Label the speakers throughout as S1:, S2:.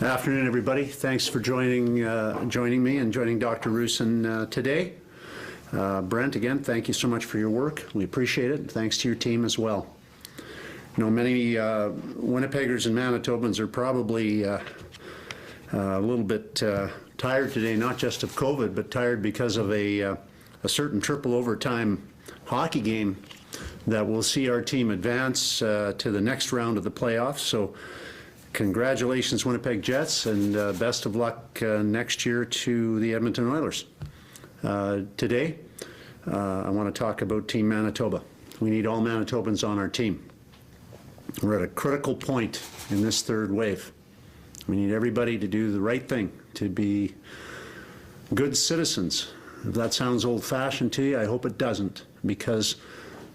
S1: Afternoon, everybody. Thanks for joining me and joining Dr. Roussin today. Brent, again, thank you so much for your work. We appreciate it. Thanks to your team as well. You know, many Winnipeggers and Manitobans are probably a little bit tired today, not just of COVID, but tired because of a certain triple overtime hockey game that will see our team advance to the next round of the playoffs. So congratulations, Winnipeg Jets, and best of luck next year to the Edmonton Oilers. Today, I want to talk about Team Manitoba. We need all Manitobans on our team. We're at a critical point in this third wave. We need everybody to do the right thing, to be good citizens. If that sounds old-fashioned to you, I hope it doesn't, because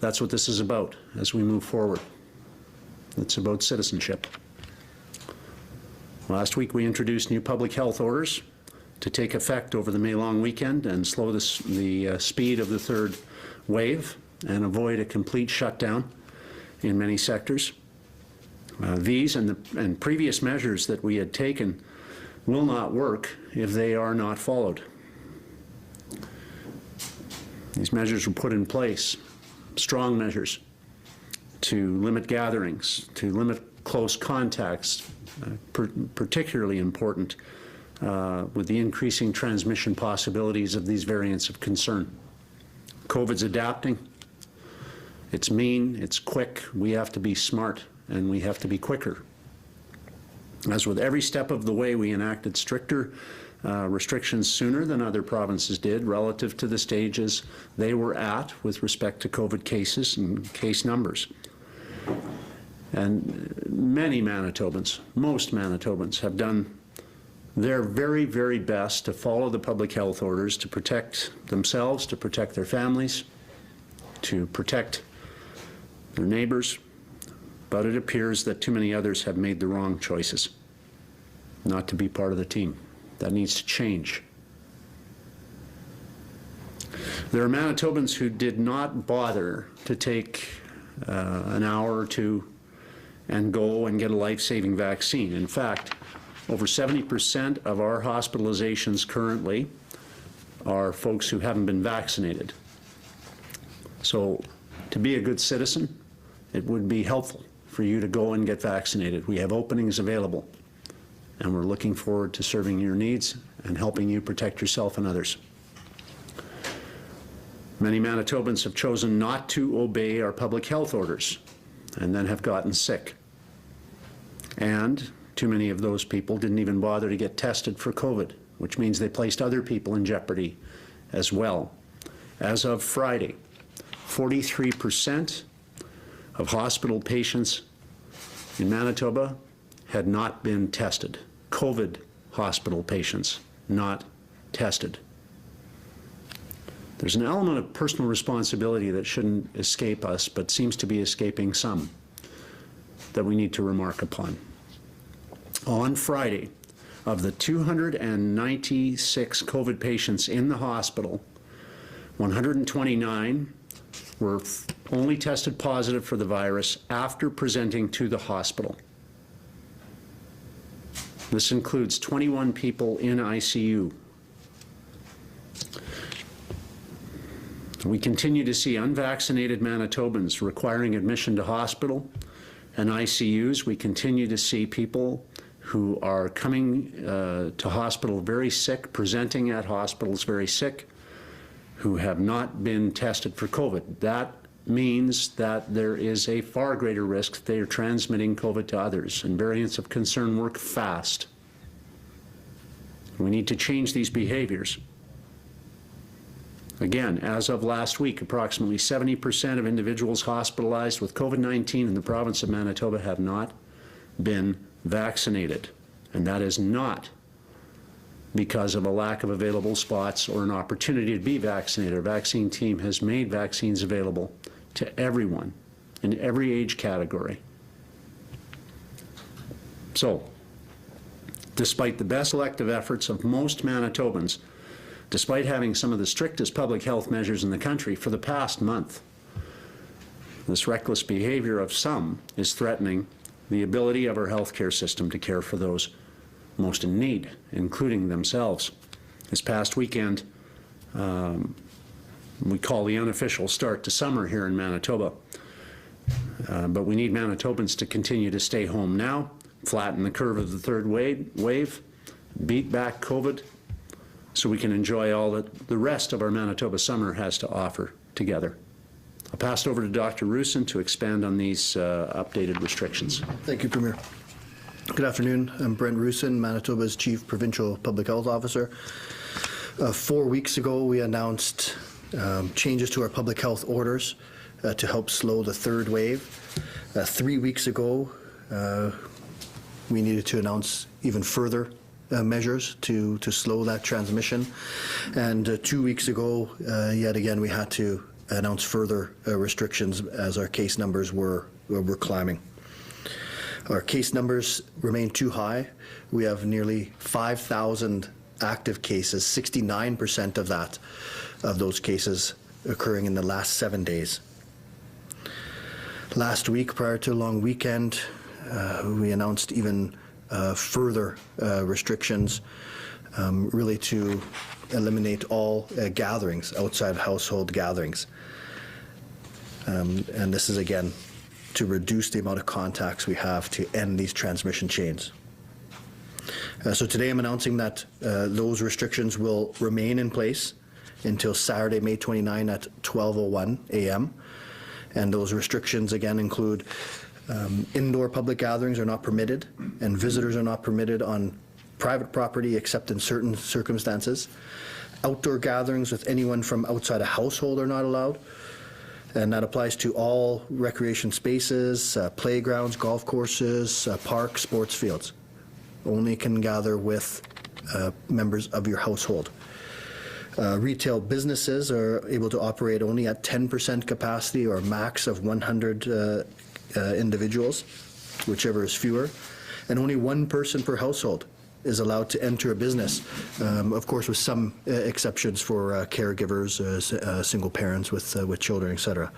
S1: that's what this is about as we move forward. It's about citizenship. Last week we introduced new public health orders to take effect over the May-long weekend and slow the speed of the third wave and avoid a complete shutdown in many sectors. These and previous measures that we had taken will not work if they are not followed. These measures were put in place, strong measures to limit gatherings, to limit close contacts, particularly important with the increasing transmission possibilities of these variants of concern. COVID's adapting. It's mean, it's quick. We have to be smart and we have to be quicker. As with every step of the way, we enacted stricter restrictions sooner than other provinces did relative to the stages they were at with respect to COVID cases and case numbers. And many Manitobans, most Manitobans, have done their very, very best to follow the public health orders, to protect themselves, to protect their families, to protect their neighbors. But it appears that too many others have made the wrong choices not to be part of the team. That needs to change. There are Manitobans who did not bother to take an hour or two and go and get a life-saving vaccine. In fact, over 70% of our hospitalizations currently are folks who haven't been vaccinated. So to be a good citizen, it would be helpful for you to go and get vaccinated. We have openings available, and we're looking forward to serving your needs and helping you protect yourself and others. Many Manitobans have chosen not to obey our public health orders and then have gotten sick. And too many of those people didn't even bother to get tested for COVID, which means they placed other people in jeopardy as well. As of Friday, 43% of hospital patients in Manitoba had not been tested. COVID hospital patients not tested. There's an element of personal responsibility that shouldn't escape us, but seems to be escaping some, that we need to remark upon. On Friday, of the 296 COVID patients in the hospital, 129 were only tested positive for the virus after presenting to the hospital. This includes 21 people in ICU. We continue to see unvaccinated Manitobans requiring admission to hospital and ICUs. We continue to see people who are coming to hospital very sick, presenting at hospitals very sick, who have not been tested for COVID. That means that there is a far greater risk that they are transmitting COVID to others, and variants of concern work fast. We need to change these behaviors. Again, as of last week, approximately 70% of individuals hospitalized with COVID-19 in the province of Manitoba have not been vaccinated, and that is not because of a lack of available spots or an opportunity to be vaccinated. Our vaccine team has made vaccines available to everyone in every age category. So, despite the best elective efforts of most Manitobans, despite having some of the strictest public health measures in the country for the past month, this reckless behavior of some is threatening the ability of our healthcare system to care for those most in need, including themselves. This past weekend, we call the unofficial start to summer here in Manitoba. But we need Manitobans to continue to stay home now, flatten the curve of the third wave, beat back COVID, so we can enjoy all that the rest of our Manitoba summer has to offer together. I'll pass it over to Dr. Roussin to expand on these updated restrictions.
S2: Thank you, Premier. Good afternoon. I'm Brent Roussin, Manitoba's Chief Provincial Public Health Officer. 4 weeks ago, we announced changes to our public health orders to help slow the third wave. 3 weeks ago, we needed to announce even further measures to slow that transmission. And 2 weeks ago, yet again, we had to announce further restrictions as our case numbers were climbing. Our case numbers remain too high. We have nearly 5,000 active cases, 69% of those cases occurring in the last 7 days. Last week, prior to a long weekend, we announced even further restrictions, really to eliminate all gatherings, outside household gatherings. And this is, again, to reduce the amount of contacts we have to end these transmission chains. So today I'm announcing that those restrictions will remain in place until Saturday, May 29 at 12:01 a.m. And those restrictions, again, include indoor public gatherings are not permitted, and visitors are not permitted on private property except in certain circumstances. Outdoor gatherings with anyone from outside a household are not allowed, and that applies to all recreation spaces, playgrounds, golf courses, parks, sports fields. Only can gather with members of your household. Retail businesses are able to operate only at 10% capacity or a max of 100 individuals, whichever is fewer, and only one person per household is allowed to enter a business, of course with some exceptions for caregivers, single parents with children, etc.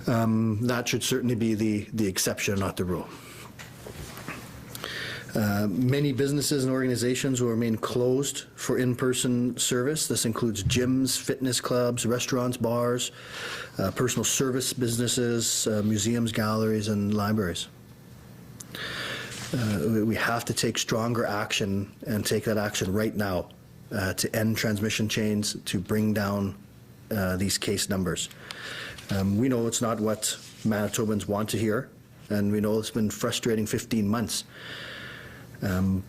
S2: That should certainly be the exception, not the rule. Many businesses and organizations will remain closed for in-person service. This includes gyms, fitness clubs, restaurants, bars, personal service businesses, museums, galleries, and libraries. We have to take stronger action and take that action right now to end transmission chains, to bring down these case numbers. We know it's not what Manitobans want to hear, and we know it's been frustrating 15 months.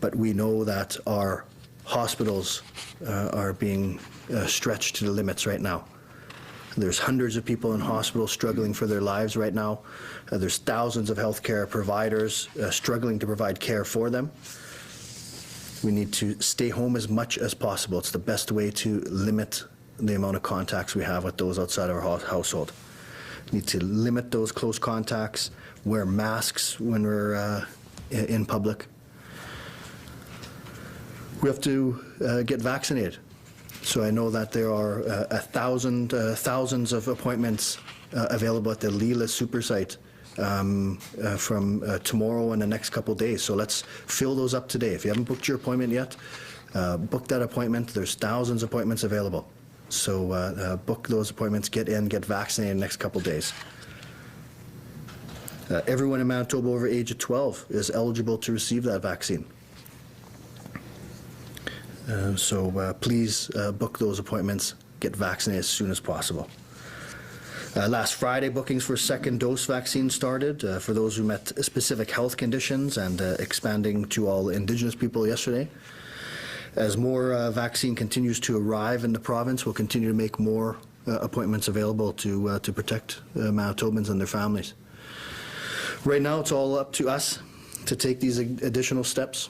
S2: But we know that our hospitals are being stretched to the limits right now. There's hundreds of people in hospitals struggling for their lives right now. There's thousands of healthcare providers struggling to provide care for them. We need to stay home as much as possible. It's the best way to limit the amount of contacts we have with those outside our household. We need to limit those close contacts, wear masks when we're in public. We have to get vaccinated. So I know that there are thousands of appointments available at the Leela Super Site from tomorrow and the next couple of days. So let's fill those up today. If you haven't booked your appointment yet, book that appointment. There's thousands of appointments available. So book those appointments, get in, get vaccinated in the next couple of days. Everyone in Manitoba over age of 12 is eligible to receive that vaccine. So please book those appointments, get vaccinated as soon as possible. Last Friday, bookings for second dose vaccine started for those who met specific health conditions, and expanding to all Indigenous people yesterday. As more vaccine continues to arrive in the province, we'll continue to make more appointments available to protect Manitobans and their families. Right now, it's all up to us to take these additional steps.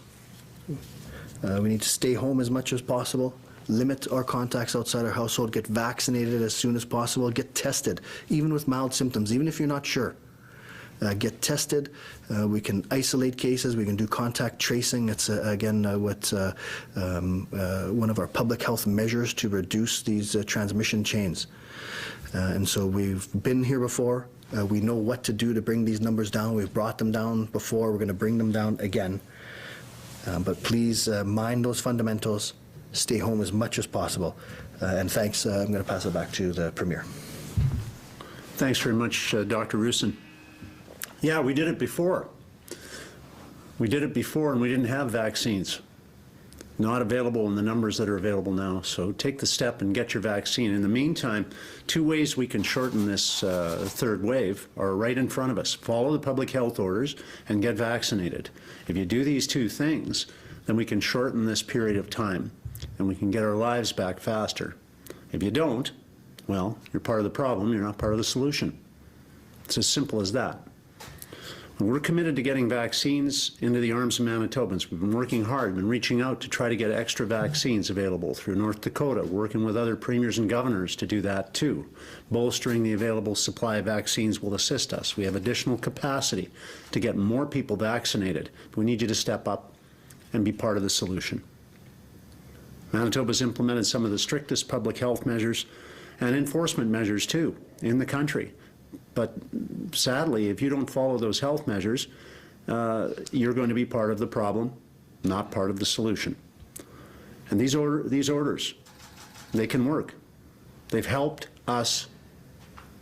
S2: We need to stay home as much as possible, limit our contacts outside our household, get vaccinated as soon as possible, get tested, even with mild symptoms, even if you're not sure. Get tested. We can isolate cases. We can do contact tracing. It's, again, one of our public health measures to reduce these transmission chains. And so we've been here before. We know what to do to bring these numbers down. We've brought them down before. We're going to bring them down again. But please mind those fundamentals, stay home as much as possible. And thanks. I'm going to pass it back to the Premier.
S1: Thanks very much, Dr. Roussin. Yeah, we did it before. We did it before and we didn't have vaccines. Not available in the numbers that are available now. So take the step and get your vaccine. In the meantime, two ways we can shorten this third wave are right in front of us. Follow the public health orders and get vaccinated. If you do these two things, then we can shorten this period of time and we can get our lives back faster. If you don't, well, you're part of the problem, you're not part of the solution. It's as simple as that. We're committed to getting vaccines into the arms of Manitobans. We've been working hard, been reaching out to try to get extra vaccines available through North Dakota, working with other premiers and governors to do that too. Bolstering the available supply of vaccines will assist us. We have additional capacity to get more people vaccinated. But we need you to step up and be part of the solution. Manitoba's implemented some of the strictest public health measures and enforcement measures too in the country. But sadly, if you don't follow those health measures, you're going to be part of the problem, not part of the solution. And these orders, they can work. They've helped us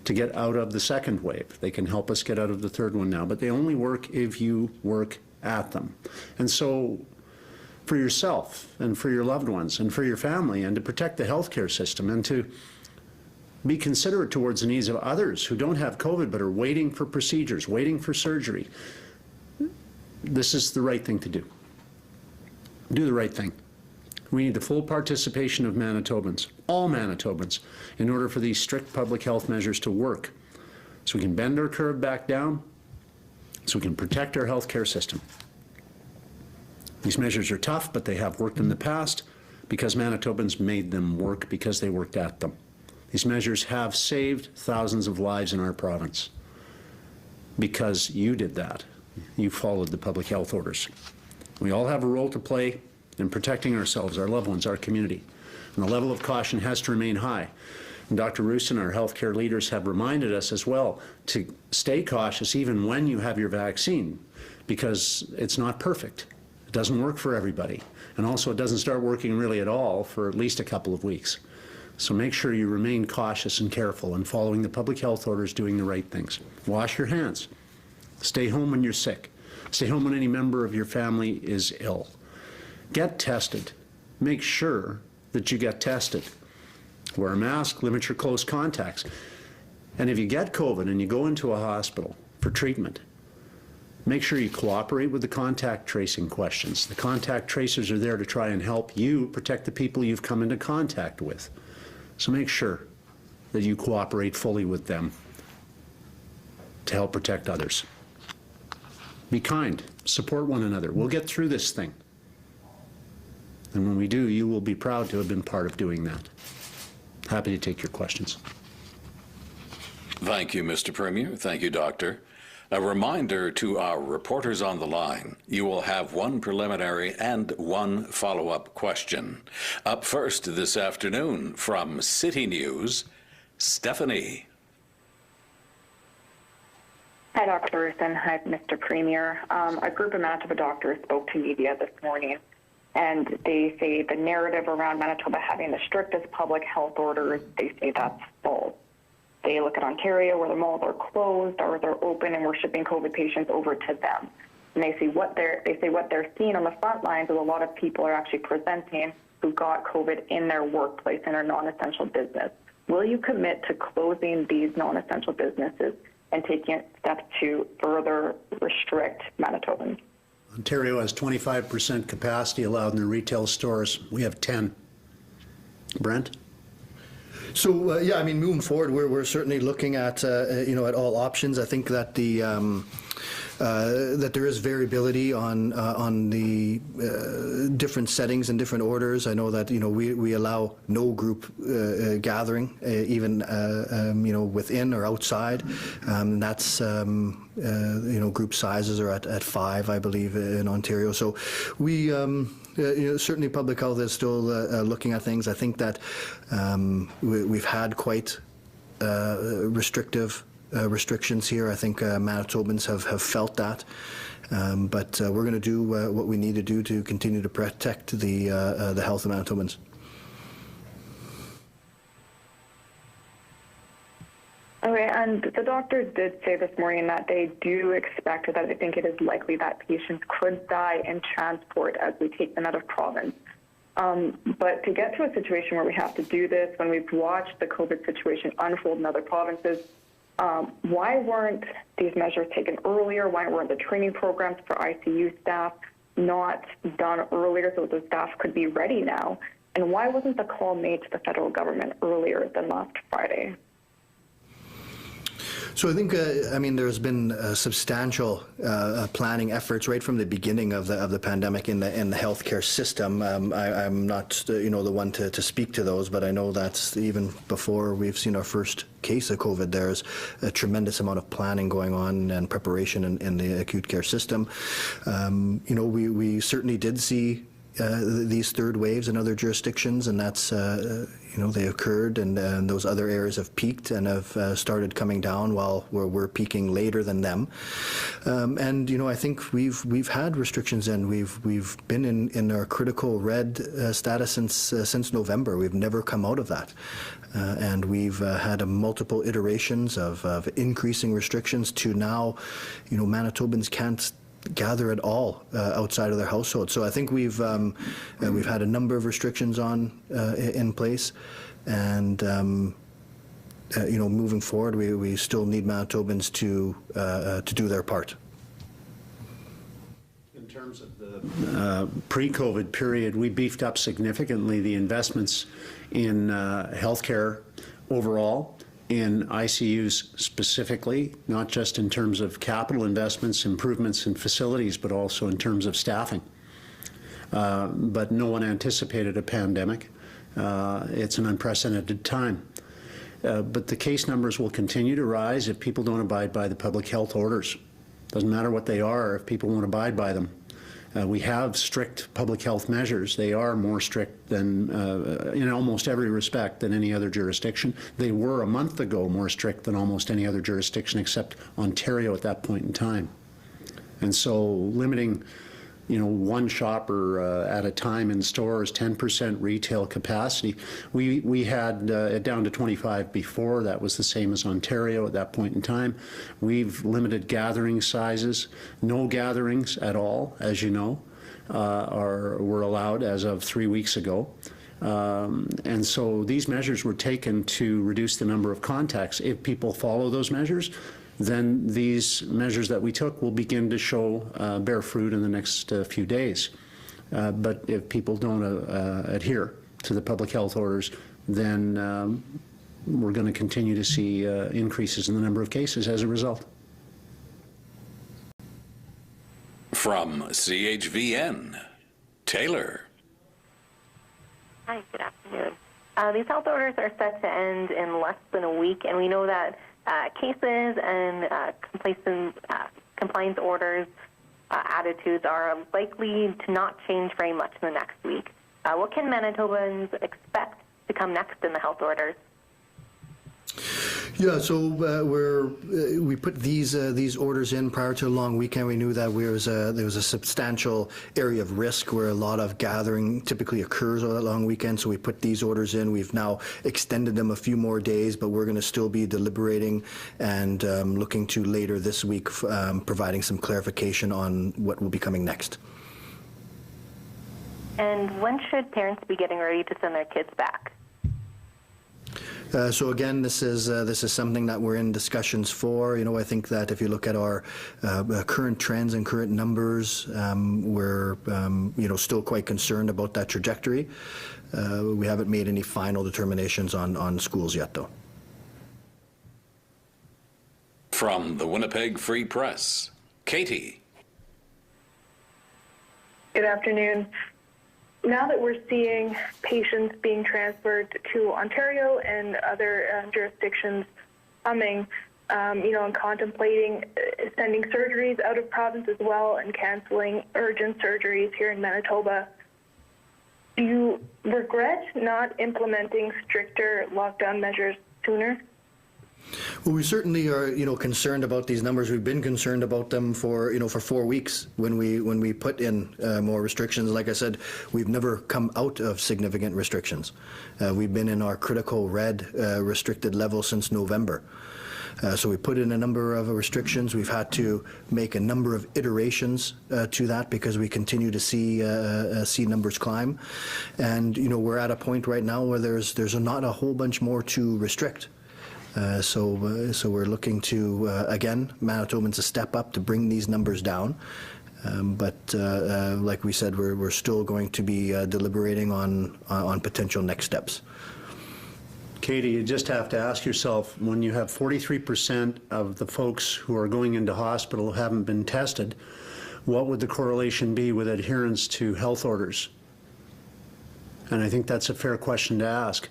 S1: to get out of the second wave. They can help us get out of the third one now, but they only work if you work at them. And so for yourself and for your loved ones and for your family and to protect the healthcare system and to be considerate towards the needs of others who don't have COVID but are waiting for procedures, waiting for surgery. This is the right thing to do. Do the right thing. We need the full participation of Manitobans, all Manitobans, in order for these strict public health measures to work. So we can bend our curve back down, so we can protect our healthcare system. These measures are tough, but they have worked in the past because Manitobans made them work because they worked at them. These measures have saved thousands of lives in our province because you did that. You followed the public health orders. We all have a role to play in protecting ourselves, our loved ones, our community. And the level of caution has to remain high. And Dr. Roussin, our healthcare leaders, have reminded us as well to stay cautious even when you have your vaccine, because it's not perfect. It doesn't work for everybody. And also it doesn't start working really at all for at least a couple of weeks. So make sure you remain cautious and careful and following the public health orders, doing the right things. Wash your hands. Stay home when you're sick. Stay home when any member of your family is ill. Get tested. Make sure that you get tested. Wear a mask, limit your close contacts. And if you get COVID and you go into a hospital for treatment, make sure you cooperate with the contact tracing questions. The contact tracers are there to try and help you protect the people you've come into contact with. So make sure that you cooperate fully with them to help protect others. Be kind, support one another. We'll get through this thing. And when we do, you will be proud to have been part of doing that. Happy to take your questions.
S3: Thank you, Mr. Premier. Thank you, Doctor. A reminder to our reporters on the line, you will have one preliminary and one follow-up question. Up first this afternoon from City News, Stephanie.
S4: Hi, Dr. Roussin. Hi, Mr. Premier. A group of Manitoba doctors spoke to media this morning, and they say the narrative around Manitoba having the strictest public health orders, they say that's false. They look at Ontario where the malls are closed or they're open and we're shipping COVID patients over to them. And they say what they're seeing on the front lines is a lot of people are actually presenting who got COVID in their workplace in their non-essential business. Will you commit to closing these non-essential businesses and taking steps to further restrict Manitobans?
S1: Ontario has 25% capacity allowed in their retail stores. We have 10. Brent?
S2: So yeah, I mean, moving forward, we're certainly looking at at all options. I think that that there is variability on the different settings and different orders. I know that we allow no group gathering, even within or outside. That's group sizes are at 5, I believe, in Ontario. So we. Certainly public health is still looking at things. I think that we've had quite restrictive restrictions here. I think Manitobans have felt that. But we're going to do what we need to do to continue to protect the health of Manitobans.
S4: Okay, and the doctor did say this morning that they do expect, or that they think it is likely that patients could die in transport as we take them out of province. But to get to a situation where we have to do this, when we've watched the COVID situation unfold in other provinces, why weren't these measures taken earlier? Why weren't the training programs for ICU staff not done earlier so the staff could be ready now? And why wasn't the call made to the federal government earlier than last Friday?
S2: So I think, there's been substantial planning efforts right from the beginning of the pandemic in the healthcare system. I'm not, the one to speak to those, but I know that even before we've seen our first case of COVID, there's a tremendous amount of planning going on and preparation in the acute care system. We certainly did see these third waves in other jurisdictions, and that's they occurred, and those other areas have peaked and have started coming down while we're peaking later than them. I think we've had restrictions, and we've been in our critical red status since November. We've never come out of that. And we've had multiple iterations of increasing restrictions to now, Manitobans can't gather at all outside of their household. So I think we've had a number of restrictions in place, and moving forward, we still need Manitobans to do their part.
S1: In terms of the pre-COVID period, we beefed up significantly the investments in healthcare overall, in ICUs specifically, not just in terms of capital investments, improvements in facilities, but also in terms of staffing. But no one anticipated a pandemic. It's an unprecedented time. But the case numbers will continue to rise if people don't abide by the public health orders. Doesn't matter what they are if people won't abide by them. We have strict public health measures. They are more strict than, in almost every respect, than any other jurisdiction. They were a month ago more strict than almost any other jurisdiction except Ontario at that point in time. And so limiting, one shopper at a time in stores, 10% retail capacity. We had it down to 25 before. That was the same as Ontario at that point in time. We've limited gathering sizes. No gatherings at all, as you know, were allowed as of 3 weeks ago. And so these measures were taken to reduce the number of contacts. If people follow those measures, then these measures that we took will begin to bear fruit in the next few days. But if people don't adhere to the public health orders, then we're going to continue to see increases in the number of cases as a result.
S3: From CHVN, Taylor.
S5: Hi, good afternoon. These health orders are set to end in less than a week, and we know that cases and compliance orders attitudes are likely to not change very much in the next week. What can Manitobans expect to come next in the health orders?
S2: Yeah, so we put these orders in prior to a long weekend. We knew that there was a substantial area of risk where a lot of gathering typically occurs over that long weekend. So we put these orders in. We've now extended them a few more days, but we're going to still be deliberating and looking to later this week providing some clarification on what will be coming next.
S5: And when should parents be getting ready to send their kids back?
S2: So again, this is something that we're in discussions for. I think that if you look at our current trends and current numbers, we're still quite concerned about that trajectory. We haven't made any final determinations on schools yet, though.
S3: From the Winnipeg Free Press, Katie.
S4: Good afternoon. Now that we're seeing patients being transferred to Ontario and other jurisdictions coming, and contemplating sending surgeries out of province as well and canceling urgent surgeries here in Manitoba, do you regret not implementing stricter lockdown measures sooner?
S2: Well, we certainly are, concerned about these numbers. We've been concerned about them for 4 weeks when we put in more restrictions. Like I said, we've never come out of significant restrictions. We've been in our critical red restricted level since November. So we put in a number of restrictions. We've had to make a number of iterations to that because we continue to see numbers climb, and we're at a point right now where there's not a whole bunch more to restrict. So we're looking to again, Manitobans to step up to bring these numbers down. But like we said, we're still going to be deliberating on potential next steps.
S1: Katie, you just have to ask yourself, when you have 43% of the folks who are going into hospital who haven't been tested, what would the correlation be with adherence to health orders? And I think that's a fair question to ask.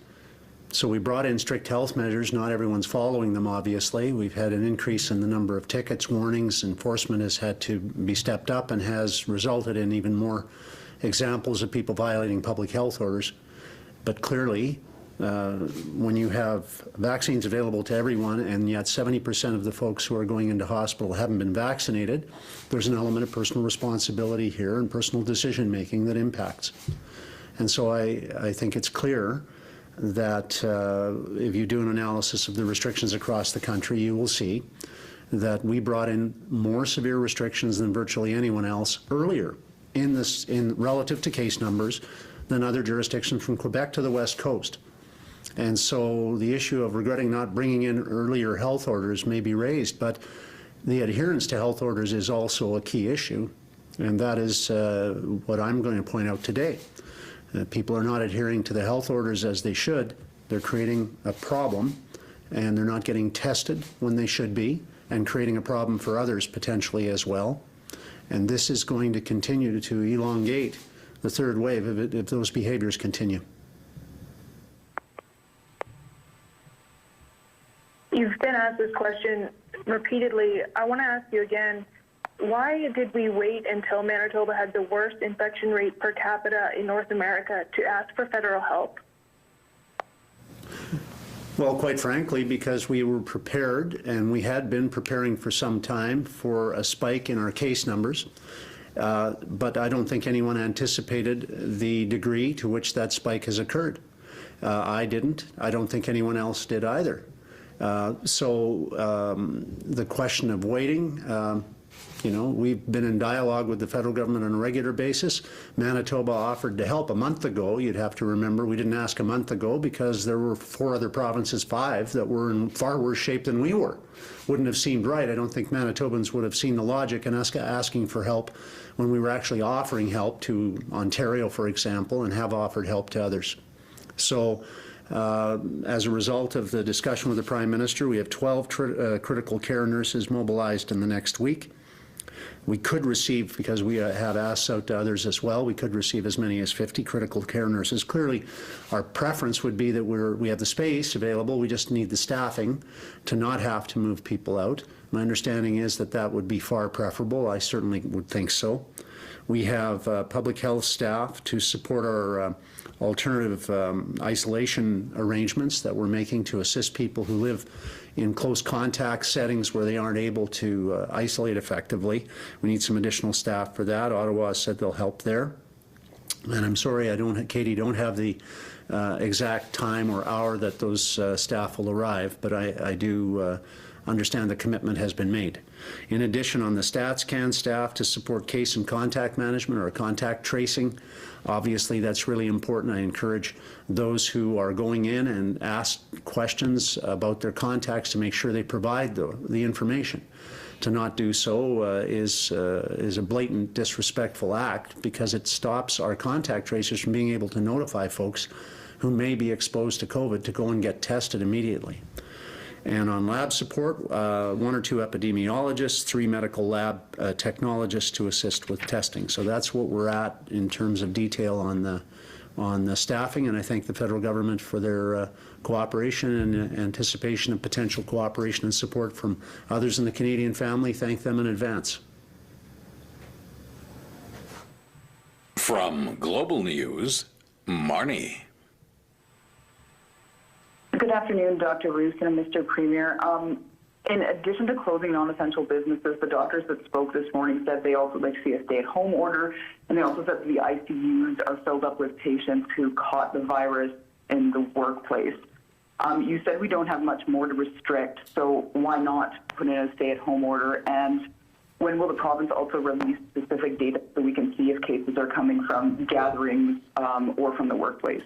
S1: So we brought in strict health measures. Not everyone's following them, obviously. We've had an increase in the number of tickets, warnings. Enforcement has had to be stepped up and has resulted in even more examples of people violating public health orders. But clearly, when you have vaccines available to everyone and yet 70% of the folks who are going into hospital haven't been vaccinated, there's an element of personal responsibility here and personal decision making that impacts. And so I think it's clear that if you do an analysis of the restrictions across the country, you will see that we brought in more severe restrictions than virtually anyone else earlier in relative to case numbers than other jurisdictions from Quebec to the West Coast. And so the issue of regretting not bringing in earlier health orders may be raised, but the adherence to health orders is also a key issue, and that is what I'm going to point out today. People are not adhering to the health orders as they should. They're creating a problem, and they're not getting tested when they should be, and creating a problem for others potentially as well. And this is going to continue to elongate the third wave if those behaviors continue.
S6: You've been asked this question repeatedly. I want to ask you again, why did we wait until Manitoba had the worst infection rate per capita in North America to ask for federal help?
S1: Well, quite frankly, because we were prepared, and we had been preparing for some time for a spike in our case numbers. But I don't think anyone anticipated the degree to which that spike has occurred. I didn't. I don't think anyone else did either. So the question of waiting, we've been in dialogue with the federal government on a regular basis. Manitoba offered to help a month ago. You'd have to remember we didn't ask a month ago because there were 4 other provinces, 5, that were in far worse shape than we were. Wouldn't have seemed right. I don't think Manitobans would have seen the logic in us asking for help when we were actually offering help to Ontario, for example, and have offered help to others. So as a result of the discussion with the Prime Minister, we have 12 critical care nurses mobilized in the next week. We could receive, because we have asked out to others as well, we could receive as many as 50 critical care nurses. Clearly, our preference would be that we have the space available, we just need the staffing to not have to move people out. My understanding is that that would be far preferable. I certainly would think so. We have public health staff to support our alternative isolation arrangements that we're making to assist people who live in close contact settings where they aren't able to isolate effectively. We need some additional staff for that. Ottawa said they'll help there. And I'm sorry, Katie, don't have the exact time or hour that those staff will arrive, but I do understand the commitment has been made. In addition, on the StatsCan staff to support case and contact management or contact tracing, obviously that's really important. I encourage those who are going in and ask questions about their contacts to make sure they provide the information. To not do so is a blatant disrespectful act, because it stops our contact tracers from being able to notify folks who may be exposed to COVID to go and get tested immediately. And on lab support, 1 or 2 epidemiologists, 3 medical lab technologists to assist with testing. So that's what we're at in terms of detail on the staffing, and I thank the federal government for their cooperation and anticipation of potential cooperation and support from others in the Canadian family. Thank them in advance.
S3: From Global News, Marnie.
S7: Good afternoon, Dr. Roussin and Mr. Premier. In addition to closing non-essential businesses, the doctors that spoke this morning said they also like to see a stay-at-home order, and they also said that the ICUs are filled up with patients who caught the virus in the workplace. You said we don't have much more to restrict, so why not put in a stay-at-home order? And when will the province also release specific data so we can see if cases are coming from gatherings or from the workplace?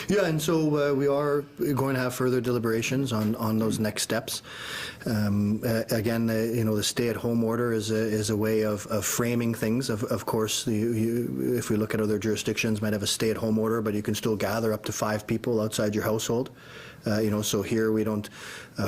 S2: Yeah, and so we are going to have further deliberations on those next steps. Again, the stay-at-home order is a way of framing things. Of course, if we look at other jurisdictions, might have a stay-at-home order, but you can still gather up to 5 people outside your household. So here we don't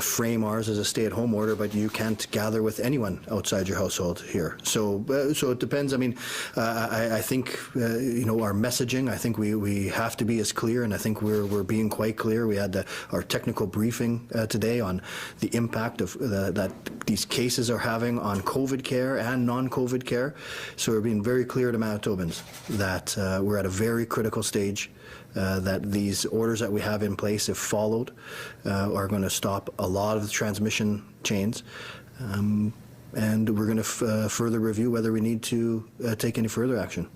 S2: frame ours as a stay-at-home order, but you can't gather with anyone outside your household here. So it depends. I mean, I think our messaging. I think we have to be as clear, and I think we're being quite clear. We had our technical briefing today on the impact of that these cases are having on COVID care and non-COVID care. So we're being very clear to Manitobans that we're at a very critical stage. That these orders that we have in place, if followed, are going to stop a lot of the transmission chains. And we're going to further review whether we need to take any further action.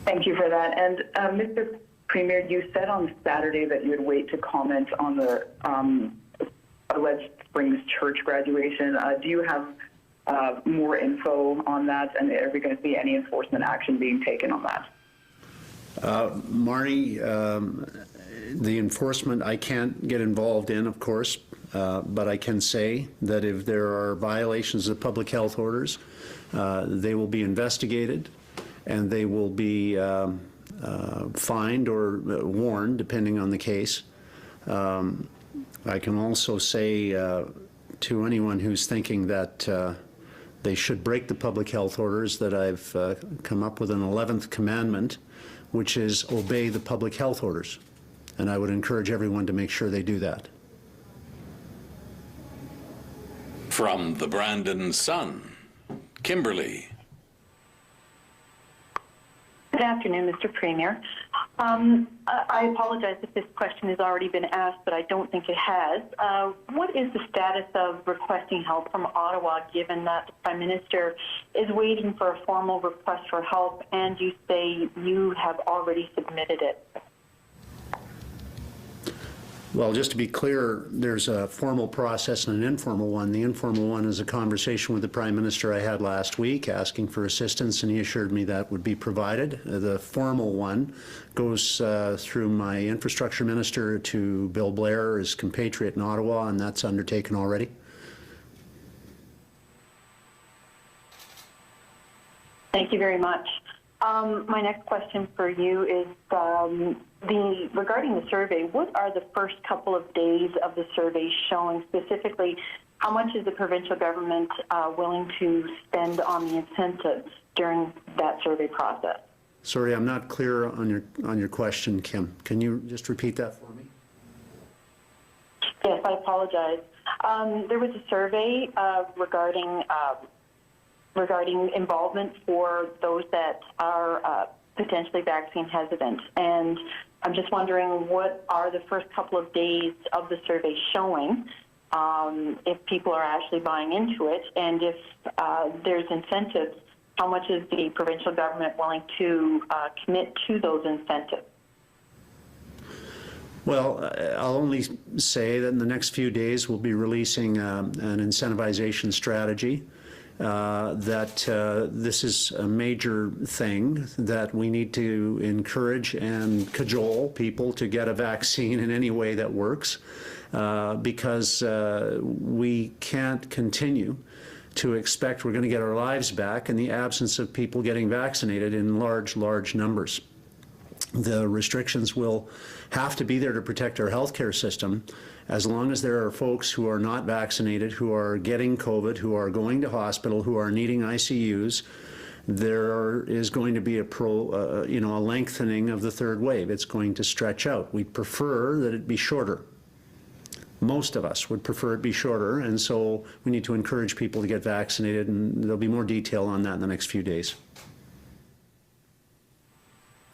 S7: Thank you for that. And Mr. Premier, you said on Saturday that you would wait to comment on the alleged Springs Church graduation. Do you have more info on that, and are we going to see any enforcement action being taken on that?
S1: Marnie, the enforcement I can't get involved in, of course, but I can say that if there are violations of public health orders, they will be investigated and they will be fined or warned, depending on the case. I can also say to anyone who's thinking that they should break the public health orders that I've come up with an 11th commandment, which is obey the public health orders. And I would encourage everyone to make sure they do that.
S3: From the Brandon Sun, Kimberly.
S8: Good afternoon, Mr. Premier. I apologize if this question has already been asked, but I don't think it has. What is the status of requesting help from Ottawa, given that the Prime Minister is waiting for a formal request for help, and you say you have already submitted it?
S1: Well, just to be clear, there's a formal process and an informal one. The informal one is a conversation with the Prime Minister I had last week asking for assistance, and he assured me that would be provided. The formal one goes through my infrastructure minister to Bill Blair, his compatriot in Ottawa, and that's undertaken already.
S8: Thank you very much. My next question for you is regarding the survey. What are the first couple of days of the survey showing? Specifically, how much is the provincial government willing to spend on the incentives during that survey process?
S1: Sorry, I'm not clear on your question, Kim. Can you just repeat that for me?
S8: Yes, I apologize. There was a survey regarding involvement for those that are potentially vaccine hesitant. And I'm just wondering, what are the first couple of days of the survey showing, if people are actually buying into it, and if there's incentives, how much is the provincial government willing to commit to those incentives?
S1: Well, I'll only say that in the next few days we'll be releasing an incentivization strategy. This is a major thing that we need to encourage and cajole people to get a vaccine in any way that works, because we can't continue to expect we're going to get our lives back in the absence of people getting vaccinated in large numbers. The restrictions will have to be there to protect our healthcare system. As long as there are folks who are not vaccinated, who are getting COVID, who are going to hospital, who are needing ICUs, there is going to be a lengthening of the third wave. It's going to stretch out. We'd prefer that it be shorter. Most of us would prefer it be shorter, and so we need to encourage people to get vaccinated, and there'll be more detail on that in the next few days.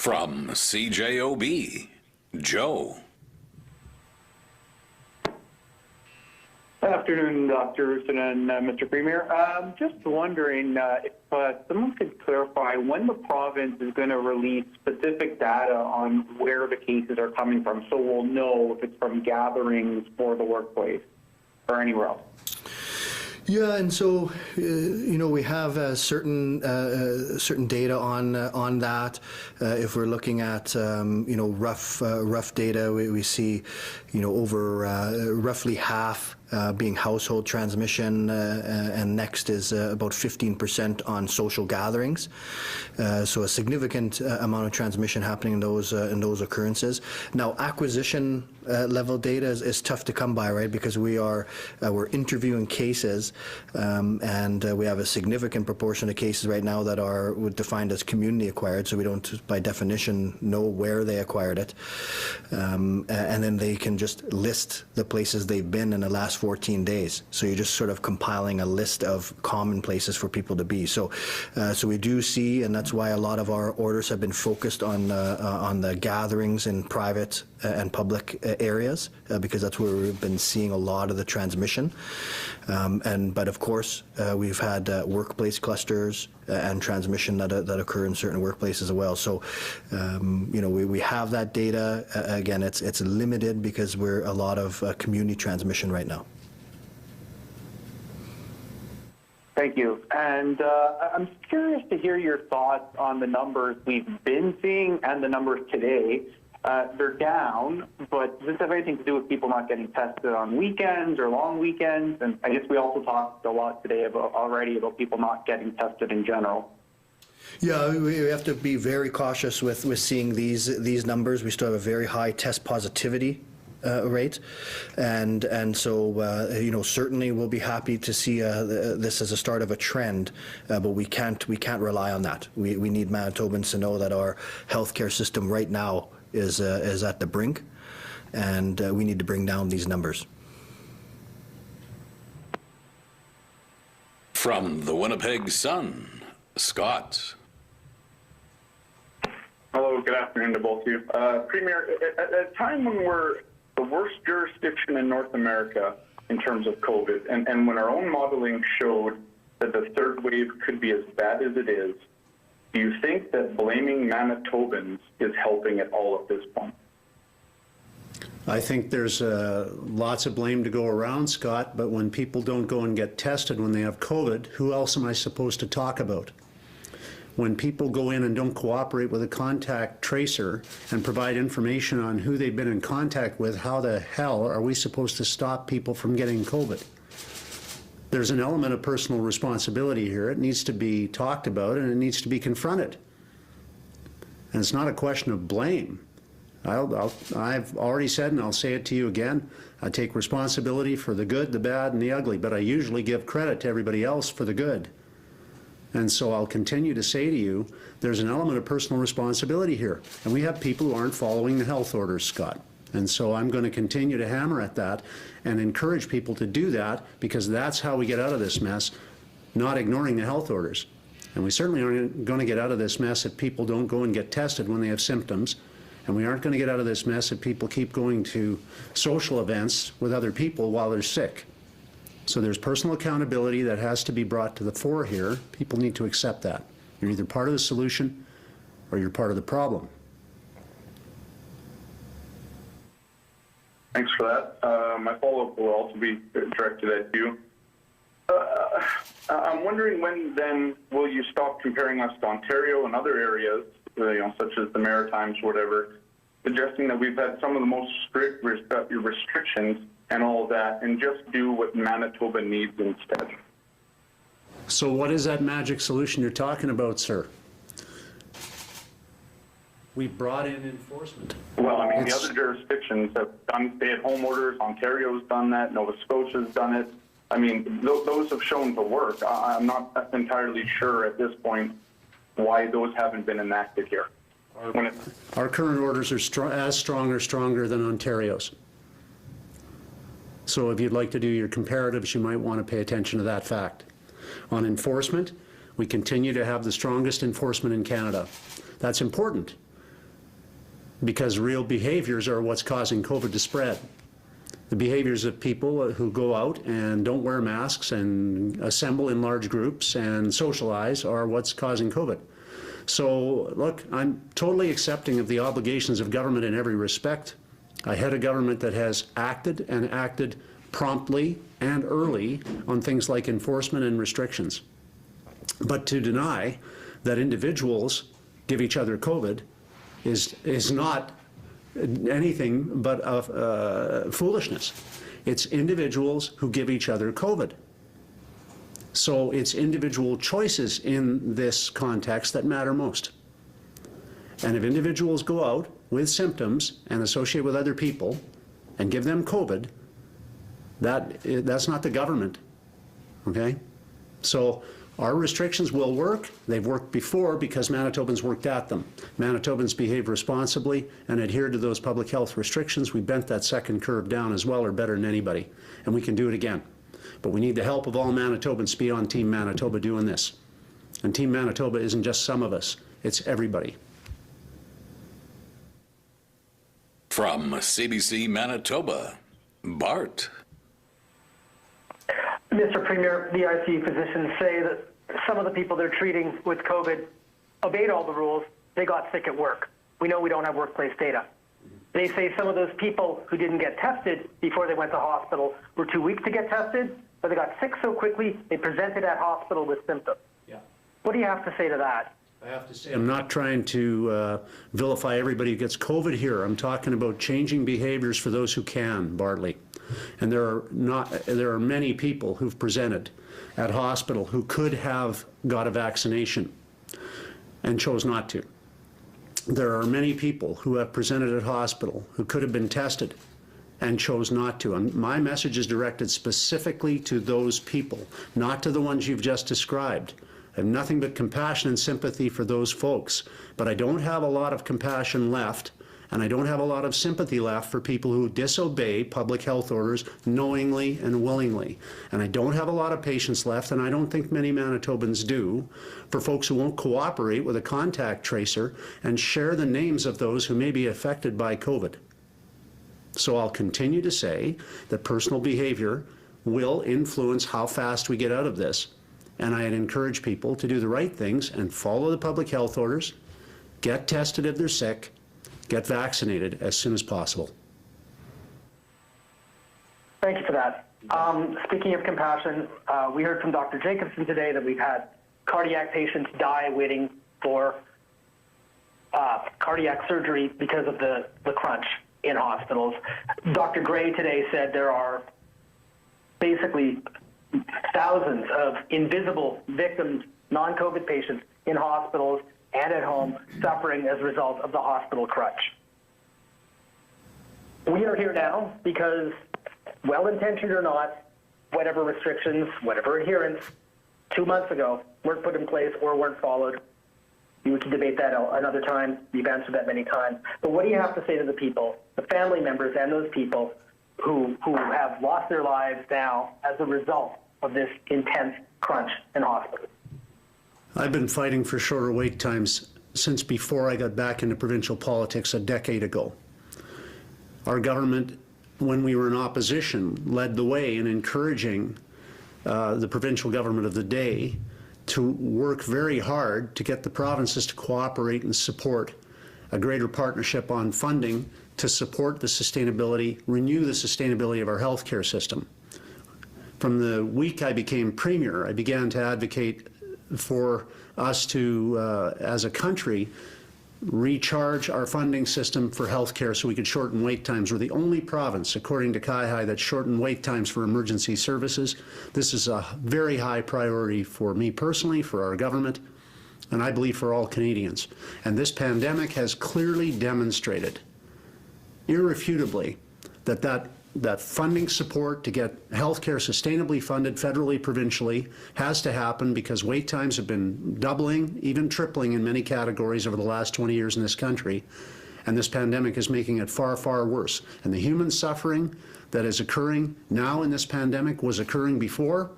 S3: From CJOB, Joe.
S9: Good afternoon, Dr. Roussin and Mr. Premier. Just wondering if someone could clarify when the province is going to release specific data on where the cases are coming from, so we'll know if it's from gatherings or the workplace or anywhere else.
S2: Yeah, and so we have certain data on that. If we're looking at rough data, we see over roughly half being household transmission, and next is about 15% on social gatherings. So a significant amount of transmission happening in those occurrences. Now, acquisition level data is tough to come by, right? Because we're interviewing cases, and we have a significant proportion of cases right now that are defined as community acquired. So we don't, by definition, know where they acquired it, and then they can just list the places they've been in the last 14 days. So you're just sort of compiling a list of common places for people to be. So we do see, and that's why a lot of our orders have been focused on the gatherings in private and public areas, because that's where we've been seeing a lot of the transmission. But of course, we've had workplace clusters and transmission that occur in certain workplaces as well. So, we have that data. Again, it's limited because we're a lot of community transmission right now.
S9: Thank you. And I'm curious to hear your thoughts on the numbers we've been seeing and the numbers today. They're down, but does this have anything to do with people not getting tested on weekends or long weekends? And I guess we also talked a lot today about people not getting tested in general.
S2: Yeah, we have to be very cautious with seeing these numbers. We still have a very high test positivity rate, and so certainly we'll be happy to see this as a start of a trend, but we can't rely on that. We need Manitobans to know that our healthcare system right now is at the brink, and we need to bring down these numbers.
S3: From the Winnipeg Sun, Scott.
S10: Hello, good afternoon to both of you. Premier, at a time when we're the worst jurisdiction in North America in terms of COVID, and when our own modeling showed that the third wave could be as bad as it is, do you think that blaming Manitobans is helping at all at this point?
S1: I think there's lots of blame to go around, Scott, but when people don't go and get tested when they have COVID, who else am I supposed to talk about? When people go in and don't cooperate with a contact tracer and provide information on who they've been in contact with, how the hell are we supposed to stop people from getting COVID? There's an element of personal responsibility here. It needs to be talked about and it needs to be confronted. And it's not a question of blame. I've already said, and I'll say it to you again, I take responsibility for the good, the bad, and the ugly, but I usually give credit to everybody else for the good. And so I'll continue to say to you, there's an element of personal responsibility here. And we have people who aren't following the health orders, Scott. And so I'm going to continue to hammer at that and encourage people to do that, because that's how we get out of this mess, not ignoring the health orders. And we certainly aren't going to get out of this mess if people don't go and get tested when they have symptoms. And we aren't going to get out of this mess if people keep going to social events with other people while they're sick. So there's personal accountability that has to be brought to the fore here. People need to accept that. You're either part of the solution or you're part of the problem.
S10: Thanks for that. My follow-up will also be directed at you. I'm wondering when then will you stop comparing us to Ontario and other areas, such as the Maritimes or whatever, suggesting that we've had some of the most strict restrictions and all of that, and just do what Manitoba needs instead.
S1: So what is that magic solution you're talking about, sir? We brought in enforcement.
S10: Well, I mean, the other jurisdictions have done stay-at-home orders. Ontario's done that. Nova Scotia's done it. I mean, those have shown to work. I'm not entirely sure at this point why those haven't been enacted here.
S1: Our current orders are as strong or stronger than Ontario's. So if you'd like to do your comparatives, you might want to pay attention to that fact. On enforcement, we continue to have the strongest enforcement in Canada. That's important because real behaviors are what's causing COVID to spread. The behaviors of people who go out and don't wear masks and assemble in large groups and socialize are what's causing COVID. So look, I'm totally accepting of the obligations of government in every respect. I head a government that has acted and acted promptly and early on things like enforcement and restrictions. But to deny that individuals give each other COVID is not anything but foolishness. It's individuals who give each other COVID. So it's individual choices in this context that matter most. And if individuals go out with symptoms and associate with other people and give them COVID, that's not the government, okay? So our restrictions will work. They've worked before because Manitobans worked at them. Manitobans behave responsibly and adhere to those public health restrictions. We bent that second curve down as well, or better than anybody, and we can do it again. But we need the help of all Manitobans to be on Team Manitoba doing this. And Team Manitoba isn't just some of us, it's everybody.
S3: From CBC Manitoba, Bart.
S11: Mr. Premier, the ICU physicians say that some of the people they're treating with COVID obeyed all the rules. They got sick at work. We know we don't have workplace data. They say some of those people who didn't get tested before they went to hospital were too weak to get tested, but they got sick so quickly they presented at hospital with symptoms. Yeah. What do you have to say to that?
S1: I have to say, I'm not trying to vilify everybody who gets COVID here. I'm talking about changing behaviors for those who can, Bartley. And there are many people who've presented at hospital who could have got a vaccination and chose not to. There are many people who have presented at hospital who could have been tested and chose not to. And my message is directed specifically to those people, not to the ones you've just described. I have nothing but compassion and sympathy for those folks, but I don't have a lot of compassion left, and I don't have a lot of sympathy left for people who disobey public health orders knowingly and willingly. And I don't have a lot of patience left, and I don't think many Manitobans do, for folks who won't cooperate with a contact tracer and share the names of those who may be affected by COVID. So I'll continue to say that personal behavior will influence how fast we get out of this. And I'd encourage people to do the right things and follow the public health orders, get tested if they're sick, get vaccinated as soon as possible.
S11: Thank you for that. Speaking of compassion, we heard from Dr. Jacobson today that we've had cardiac patients die waiting for cardiac surgery because of the crunch in hospitals. Dr. Gray today said there are basically thousands of invisible victims, non-COVID patients in hospitals and at home suffering as a result of the hospital crutch. We are here now because, well-intentioned or not, whatever restrictions, whatever adherence 2 months ago weren't put in place or weren't followed. We can debate that another time. You've answered that many times. But what do you have to say to the people, the family members and those people who have lost their lives now as a result of this intense crunch in hospitals?
S1: I've been fighting for shorter wait times since before I got back into provincial politics a decade ago. Our government, when we were in opposition, led the way in encouraging the provincial government of the day to work very hard to get the provinces to cooperate and support a greater partnership on funding to support the sustainability, renew the sustainability of our healthcare system. From the week I became Premier, I began to advocate for us to, as a country, recharge our funding system for healthcare so we could shorten wait times. We're the only province, according to CIHI, that shortened wait times for emergency services. This is a very high priority for me personally, for our government, and I believe for all Canadians. And this pandemic has clearly demonstrated, irrefutably, that funding support to get healthcare sustainably funded federally, provincially, has to happen because wait times have been doubling, even tripling in many categories over the last 20 years in this country. And this pandemic is making it far, far worse. And the human suffering that is occurring now in this pandemic was occurring before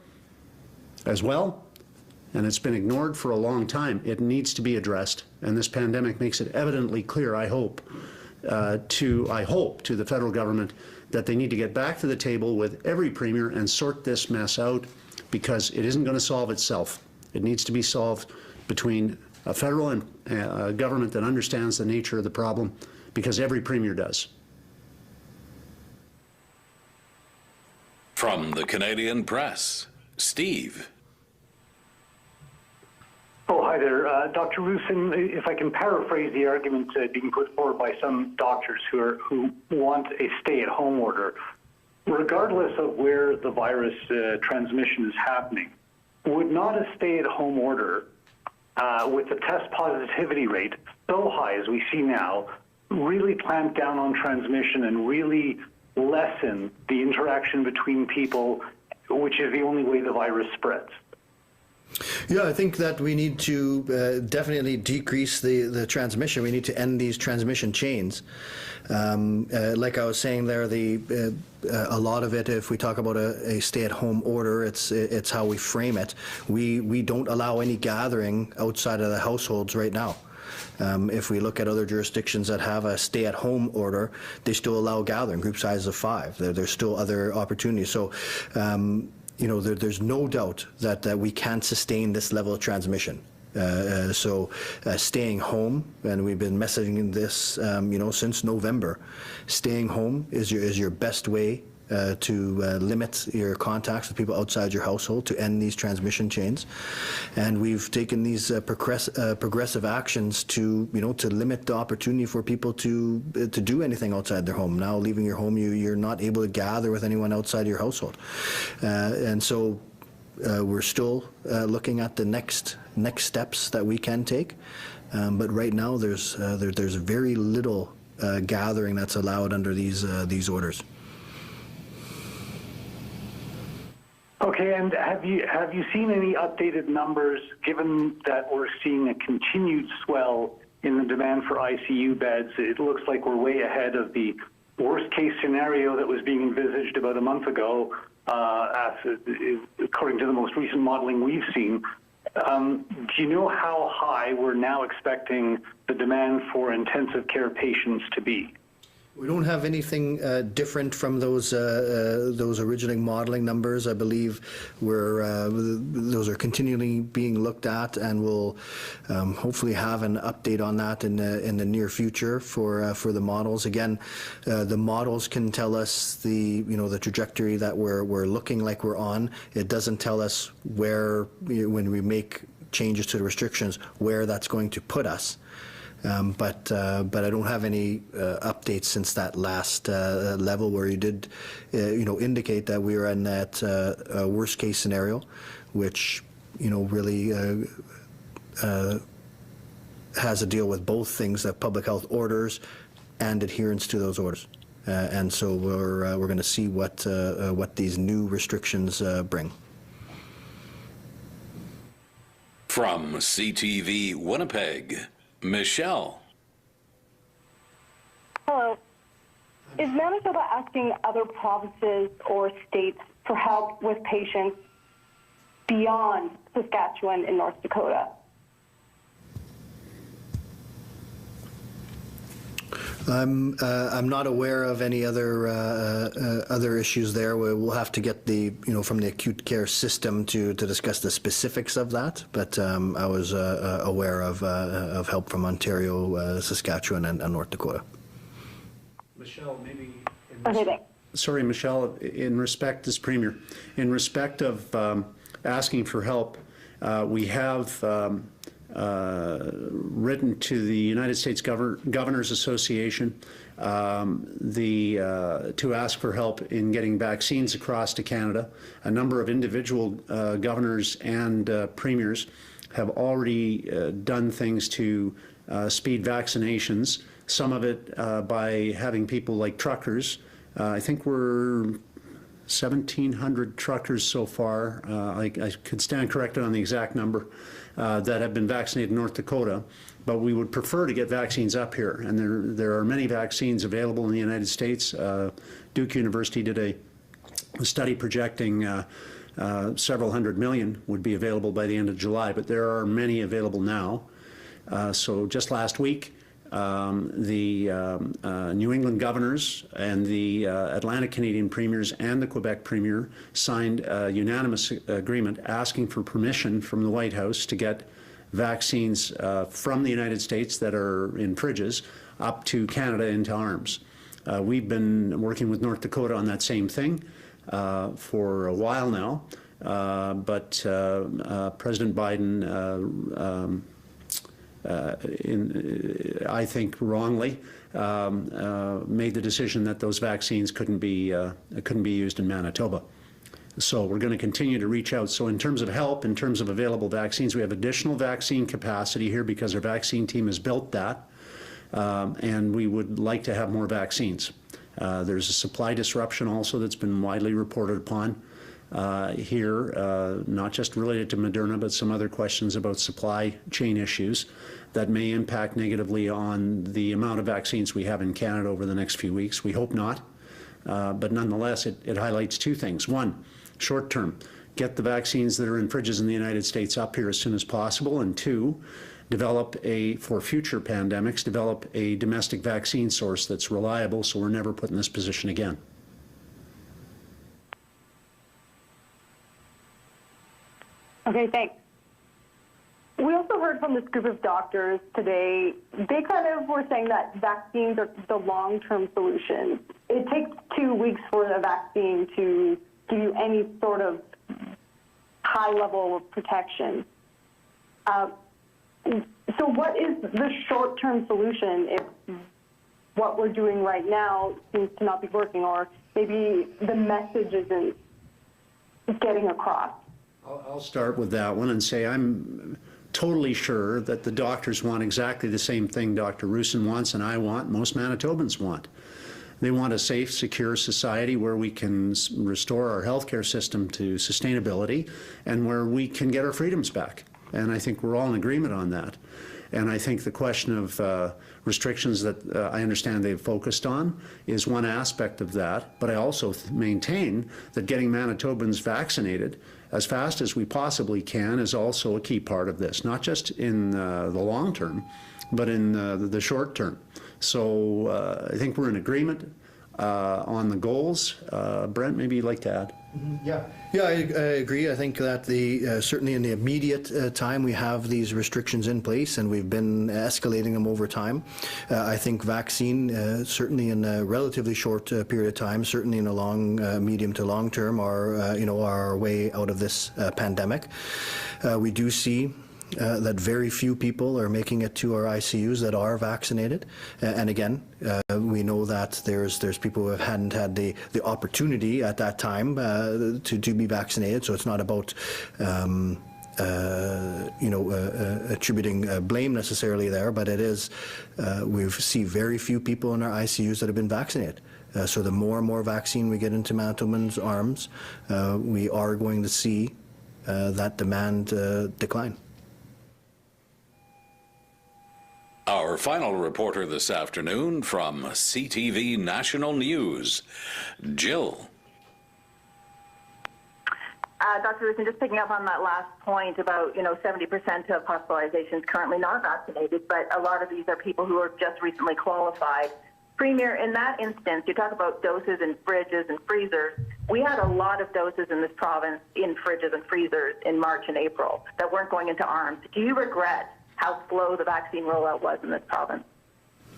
S1: as well. And it's been ignored for a long time. It needs to be addressed. And this pandemic makes it evidently clear, I hope, I hope, to the federal government that they need to get back to the table with every premier and sort this mess out, because it isn't going to solve itself. It needs to be solved between a federal and a government that understands the nature of the problem, because every premier does.
S3: From the Canadian Press, Steve.
S12: Oh, hi there. Dr. Roussin, if I can paraphrase the argument being put forward by some doctors who want a stay-at-home order, regardless of where the virus transmission is happening, would not a stay-at-home order with the test positivity rate so high as we see now really clamp down on transmission and really lessen the interaction between people, which is the only way the virus spreads?
S2: Yeah, I think that we need to definitely decrease the transmission. We need to end these transmission chains. Like I was saying there, a lot of it, if we talk about a stay-at-home order, it's how we frame it. We don't allow any gathering outside of the households right now. If we look at other jurisdictions that have a stay-at-home order, they still allow gathering, group sizes of 5. There's still other opportunities. So, you know, there's no doubt that we can't sustain this level of transmission. So staying home, and we've been messaging this, you know, since November, staying home is your best way to limit your contacts with people outside your household, to end these transmission chains. And we've taken these progressive actions to, you know, to limit the opportunity for people to do anything outside their home. Now, leaving your home, you're not able to gather with anyone outside your household. And so we're still looking at the next steps that we can take. But right now, there's very little gathering that's allowed under these orders.
S12: Okay, and have you seen any updated numbers, given that we're seeing a continued swell in the demand for ICU beds? It looks like we're way ahead of the worst case scenario that was being envisaged about a month ago, according to the most recent modeling we've seen. Do you know how high we're now expecting the demand for intensive care patients to be?
S2: We don't have anything different from those original modeling numbers. I believe those are continually being looked at, and we'll hopefully have an update on that in the near future for the models. Again, the models can tell us the trajectory that we're looking like we're on. It doesn't tell us where, when we make changes to the restrictions, where that's going to put us. But I don't have any updates since that last level where you did, indicate that we were in that worst case scenario, which, really has to deal with both things, that public health orders and adherence to those orders. And so we're going to see what these new restrictions bring.
S3: From CTV Winnipeg, Michelle.
S13: Hello. Is Manitoba asking other provinces or states for help with patients beyond Saskatchewan and North Dakota?
S2: I'm not aware of any other issues there. We'll have to get from the acute care system to discuss the specifics of that. But I was aware of help from Ontario, Saskatchewan, and North Dakota.
S1: Michelle, maybe.
S2: Sorry,
S1: Michelle. In respect, as Premier, in respect of asking for help, we have. Written to the United States Governors Association to ask for help in getting vaccines across to Canada. A number of individual governors and premiers have already done things to speed vaccinations, some of it by having people like truckers. I think we're 1,700 truckers so far. I could stand corrected on the exact number. That have been vaccinated in North Dakota, but we would prefer to get vaccines up here. And there are many vaccines available in the United States. Duke University did a study projecting several 100 million would be available by the end of July, but there are many available now. So just last week, the New England governors and the Atlantic Canadian premiers and the Quebec premier signed a unanimous agreement asking for permission from the White House to get vaccines from the United States that are in fridges up to Canada into arms. We've been working with North Dakota on that same thing for a while now, but President Biden I think wrongly, made the decision that those vaccines couldn't be used in Manitoba. So we're going to continue to reach out. So in terms of help, in terms of available vaccines, we have additional vaccine capacity here because our vaccine team has built that, and we would like to have more vaccines. There's a supply disruption also that's been widely reported upon here, not just related to Moderna, but some other questions about supply chain issues that may impact negatively on the amount of vaccines we have in Canada over the next few weeks. We hope not, but nonetheless, it highlights two things. One, short term, get the vaccines that are in fridges in the United States up here as soon as possible, and two, for future pandemics, develop a domestic vaccine source that's reliable so we're never put in this position again.
S13: Okay, thanks. We also heard from this group of doctors today, they kind of were saying that vaccines are the long-term solution. It takes 2 weeks for the vaccine to give you any sort of high level of protection. So what is the short-term solution if what we're doing right now seems to not be working, or maybe the message isn't getting across?
S1: I'll start with that one and say I'm totally sure that the doctors want exactly the same thing Dr. Roussin wants and I want, most Manitobans want. They want a safe, secure society where we can restore our healthcare system to sustainability and where we can get our freedoms back. And I think we're all in agreement on that. And I think the question of restrictions that I understand they've focused on is one aspect of that. But I also maintain that getting Manitobans vaccinated as fast as we possibly can is also a key part of this, not just in the long term, but in the short term. So I think we're in agreement on the goals. Brent, maybe you'd like to add?
S2: Yeah, I agree. I think that certainly in the immediate time we have these restrictions in place, and we've been escalating them over time. I think vaccine, certainly in a relatively short period of time, certainly in a long, medium to long term, are our way out of this pandemic. We do see that very few people are making it to our ICUs that are vaccinated, and again, we know that there's people who hadn't had the opportunity at that time to be vaccinated. So it's not about attributing blame necessarily there, but it is we see very few people in our ICUs that have been vaccinated. So the more and more vaccine we get into Manitobans' arms, we are going to see that demand decline.
S3: Our final reporter this afternoon from CTV National News, Jill.
S8: Dr. Roussin, just picking up on that last point about, 70% of hospitalizations currently not vaccinated, but a lot of these are people who are just recently qualified. Premier, in that instance, you talk about doses in fridges and freezers. We had a lot of doses in this province in fridges and freezers in March and April that weren't going into arms. Do you regret how slow the vaccine rollout was in this province?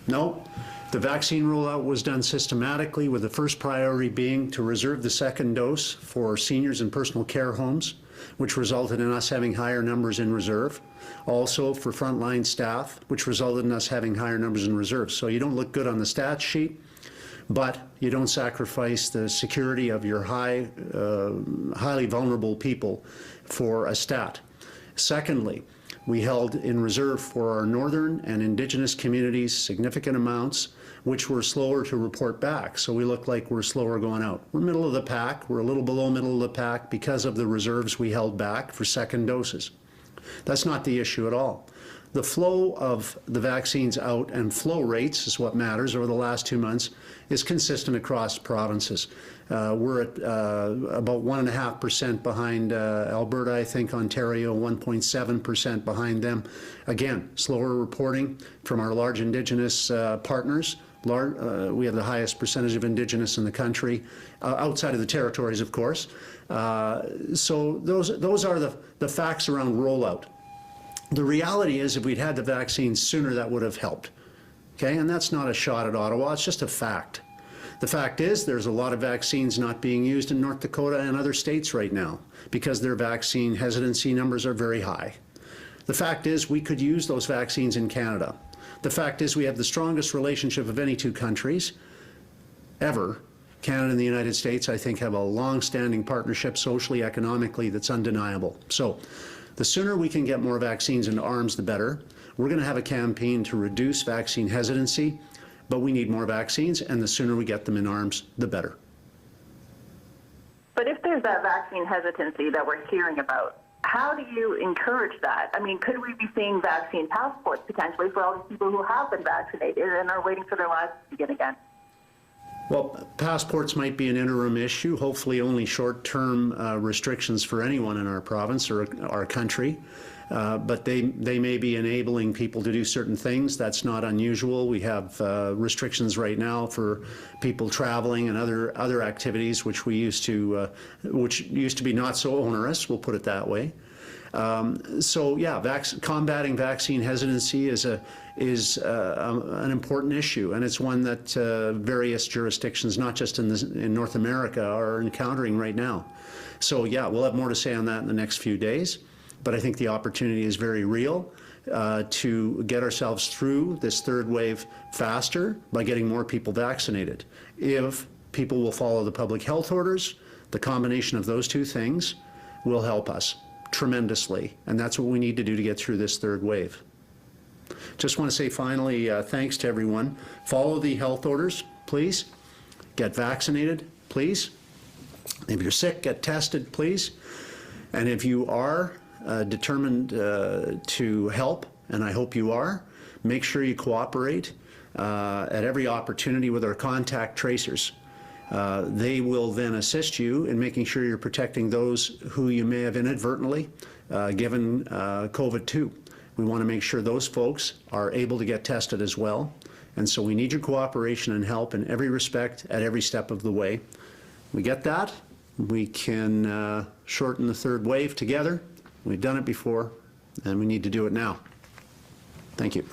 S1: No. The vaccine rollout was done systematically, with the first priority being to reserve the second dose for seniors in personal care homes, which resulted in us having higher numbers in reserve. Also for frontline staff, which resulted in us having higher numbers in reserve. So you don't look good on the stats sheet, but you don't sacrifice the security of your highly vulnerable people for a stat. Secondly, we held in reserve for our northern and Indigenous communities significant amounts, which were slower to report back. So we look like we're slower going out. We're middle of the pack. We're a little below middle of the pack because of the reserves we held back for second doses. That's not the issue at all. the flow of the vaccines out, and flow rates is what matters over the last 2 months, is consistent across provinces. We're at about 1.5% behind Alberta, I think, Ontario 1.7% behind them. Again, slower reporting from our large Indigenous partners. We have the highest percentage of Indigenous in the country, outside of the territories, of course. So those are the facts around rollout. The reality is, if we'd had the vaccines sooner, that would have helped. Okay, and that's not a shot at Ottawa, it's just a fact. The fact is, there's a lot of vaccines not being used in North Dakota and other states right now because their vaccine hesitancy numbers are very high. The fact is, we could use those vaccines in Canada. The fact is, we have the strongest relationship of any two countries ever. Canada and the United States, I think, have a long-standing partnership socially, economically, that's undeniable. So the sooner we can get more vaccines into arms, the better. We're going to have a campaign to reduce vaccine hesitancy, but we need more vaccines, and the sooner we get them in arms, the better.
S8: But if there's that vaccine hesitancy that we're hearing about, how do you encourage that? I mean, could we be seeing vaccine passports potentially for all the people who have been vaccinated and are waiting for their lives to begin again?
S1: Well, passports might be an interim issue, hopefully only short-term restrictions for anyone in our province or our country. But they may be enabling people to do certain things. That's not unusual. We have restrictions right now for people traveling and other activities, which used to be not so onerous. We'll put it that way. So yeah, combating vaccine hesitancy is an important issue, and it's one that various jurisdictions, not just in North America, are encountering right now. So yeah, we'll have more to say on that in the next few days. But I think the opportunity is very real to get ourselves through this third wave faster by getting more people vaccinated. If people will follow the public health orders, the combination of those two things will help us tremendously. And that's what we need to do to get through this third wave. Just want to say finally, thanks to everyone. Follow the health orders, please. Get vaccinated, please. If you're sick, get tested, please. And if you are determined to help, and I hope you are, make sure you cooperate at every opportunity with our contact tracers. They will then assist you in making sure you're protecting those who you may have inadvertently given COVID to. We want to make sure those folks are able to get tested as well. And so we need your cooperation and help in every respect at every step of the way. We get that, we can shorten the third wave together. We've done it before, and we need to do it now. Thank you.